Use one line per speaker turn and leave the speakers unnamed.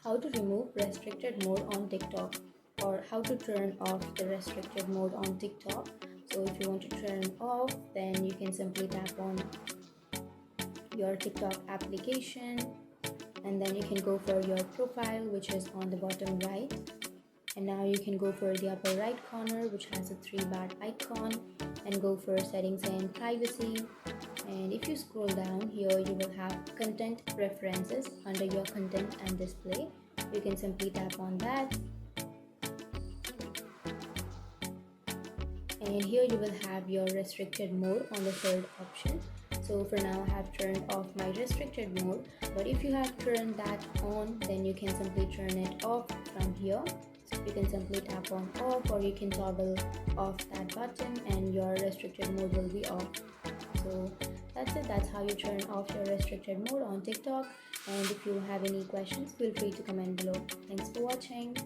how to remove restricted mode on TikTok, or how to turn off the restricted mode on TikTok. So if you want to turn off, then you can simply tap on your TikTok application, and then you can go for your profile, which is on the bottom right, and now you can go for the upper right corner, which has a 3-bar icon, and go for settings and privacy. And if you scroll down here, you will have content preferences under your content and display. You can simply tap on that, and here you will have your restricted mode on the third option. So for now I have turned off my restricted mode, but if you have turned that on, then you can simply turn it off from here. So you can simply tap on off, or you can toggle off that button and your restricted mode will be off. So that's it. That's how you turn off your restricted mode on TikTok. And if you have any questions, feel free to comment below. Thanks for watching.